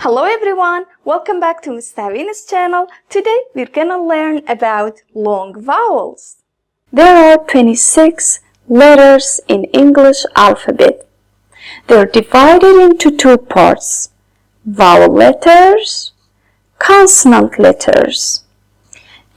Hello everyone, welcome back to Mustavin's channel. Today we're gonna learn about long vowels. There are 26 letters in English alphabet. They're divided into two parts: vowel letters, consonant letters.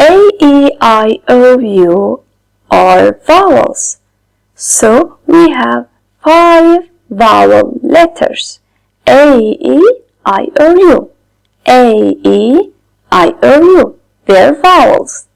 A, E, I, O, U are vowels. So we have 5 vowel letters: A, E, I, O, U. A, E, I, O, U. They're vowels.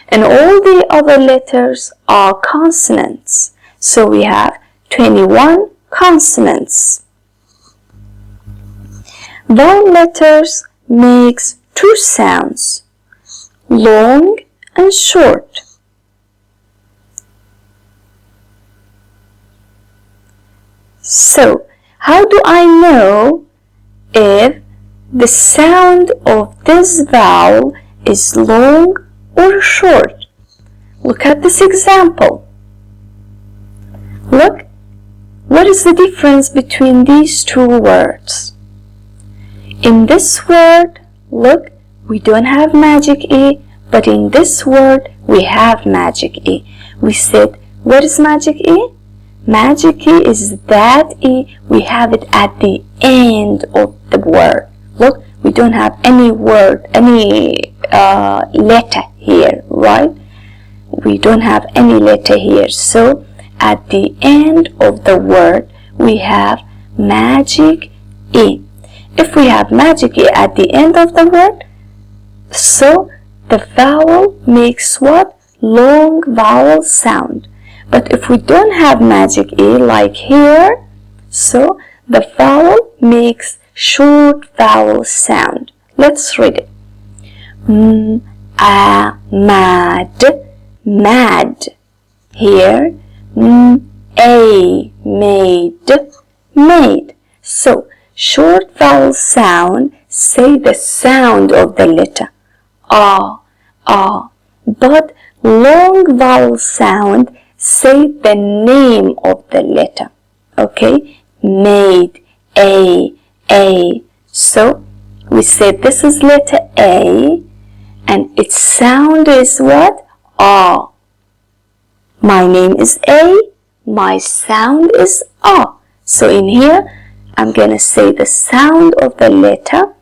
And all the other letters are consonants. So we have 21 consonants. Vowel letters makes 2 sounds: long and short. So, how do I know if the sound of this vowel is long or short? Look at this example. Look, what is the difference between these two words? In this word, look, we don't have magic E, but in this word, we have magic E. We said, what is magic E? Magic E is that E, we have it at the end of the word. Look, we don't have any word, any letter here, right? We don't have any letter here. So, at the end of the word, we have magic E. If we have magic E at the end of the word, so the vowel makes what? Long vowel sound. But if we don't have magic E like here, so the vowel makes short vowel sound. Let's read it. Mad, mad. Here, made, made. So, short vowel sound, say the sound of the letter. But long vowel sound, say the name of the letter. Okay? Made, A. So, we say this is letter A, and its sound is what? A. My name is A, my sound is A. So, in here, I'm going to say the sound of the letter,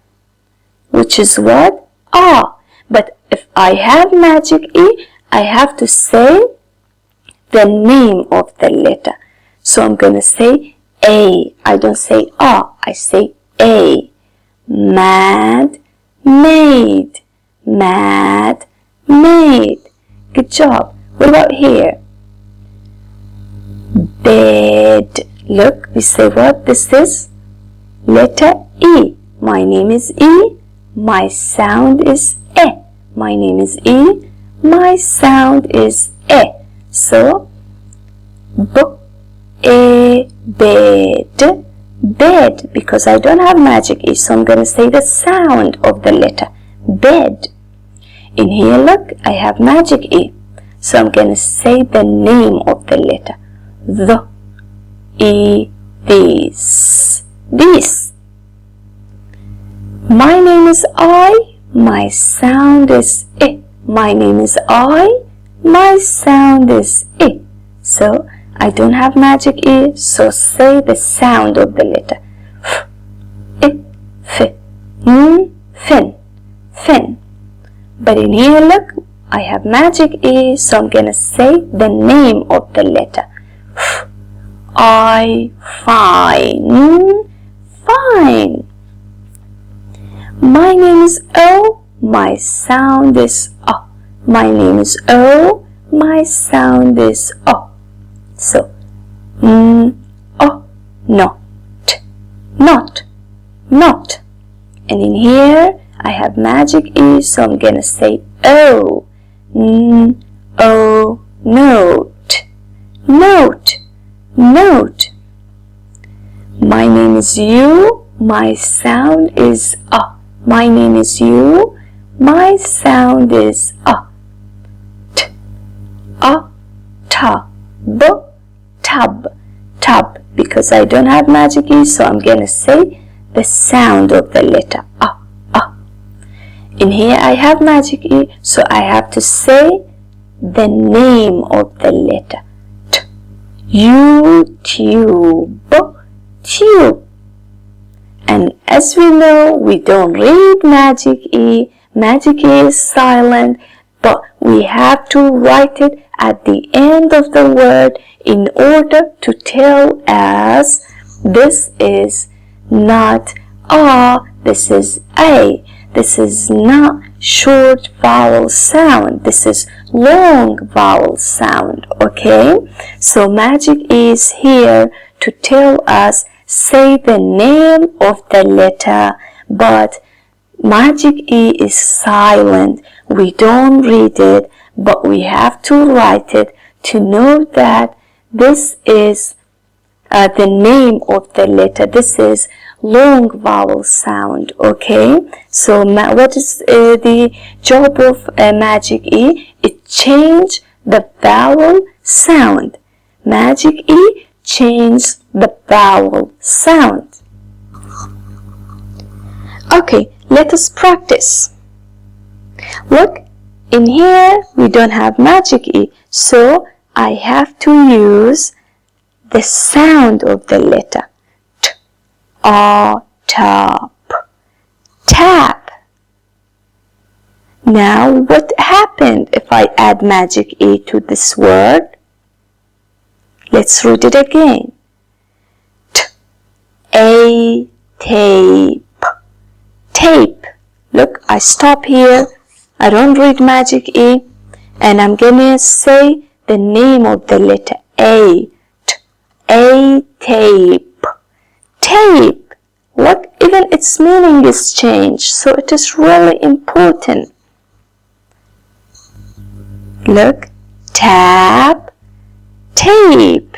which is what? A. But if I have magic E, I have to say the name of the letter. So I'm going to say A. I don't say A, I say A. Mad, made. Mad, made. Good job. What about here? Bed. Look, we say what? This is letter E. My name is E. My sound is E. My name is E. My sound is E. So, bed, bed, because I don't have magic E, so I'm going to say the sound of the letter, bed. In here, look, I have magic E, so I'm going to say the name of the letter, this. My name is I, my sound is I. My name is I, my sound is I. So, I don't have magic E, so say the sound of the letter. Fin. But in here, look, I have magic E, so I'm going to say the name of the letter. Fine. My name is O, my sound is O. My name is O, my sound is O. So, not. And in here, I have magic E, so I'm going to say O. Note. My name is U, my sound is A. My name is U, my sound is A. Tub, because I don't have magic E, so I'm going to say the sound of the letter A. In here I have magic E, so I have to say the name of the letter. T. YouTube. Tube. And as we know, we don't read magic E. Magic E is silent, but we have to write it at the end of the word in order to tell us this is not A, this is A. This is not short vowel sound. This is long vowel sound, okay? So magic is here to tell us, say the name of the letter, but magic E is silent. We don't read it, but we have to write it to know that this is the name of the letter. This is long vowel sound, okay? So what is the job of magic E? It changes the vowel sound. Magic E changes the vowel sound. Okay, let us practice. Look, in here we don't have magic E, so I have to use the sound of the letter. Tap. Tap. Now what happened if I add magic E to this word? Let's read it again. Tape. Tape. Look, I stop here. I don't read magic E, and I'm gonna say the name of the letter A. Tape. Tape. Look, even its meaning is changed, so it is really important. Look, tap, tape.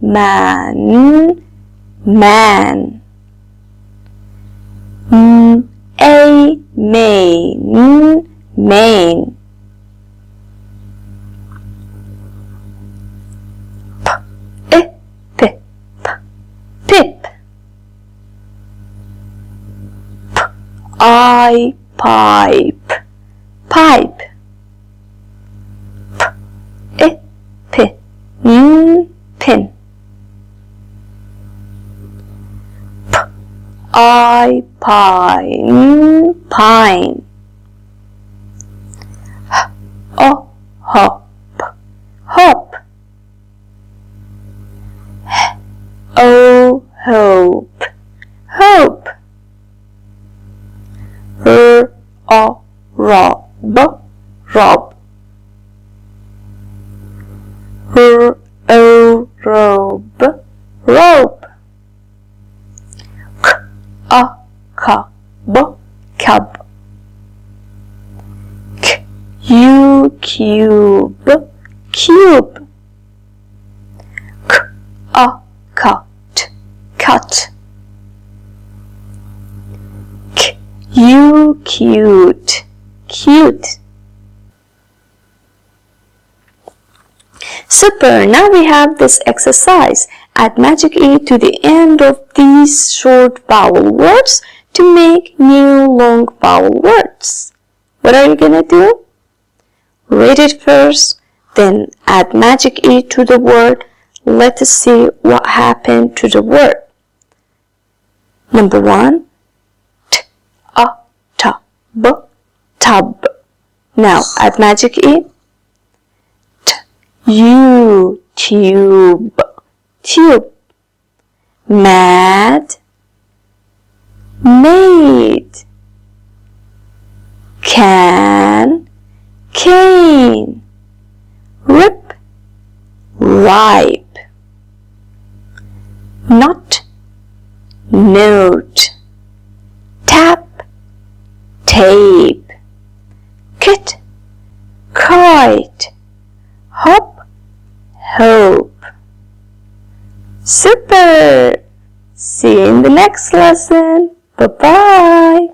Man, man. Main. Pip. I pipe. Pipe. Pin. I pine. Pine. Hop. Hop. Hope. Hope. Rob. Rob. Robe. Robe. Cub. Cub. Cube. Cube. Cut. Cute. Super, now we have this exercise. Add magic E to the end of these short vowel words to make new long vowel words. What are you gonna do? Read it first, then add magic E to the word. Let us see what happened to the word. Number 1, tub. Now add magic E. Tube. Mad. Made. Cane. Rip. Ripe. Not. Note. Tap. Tape. Kit. Kite. Hop. Hope. Super! See you in the next lesson. Bye-bye.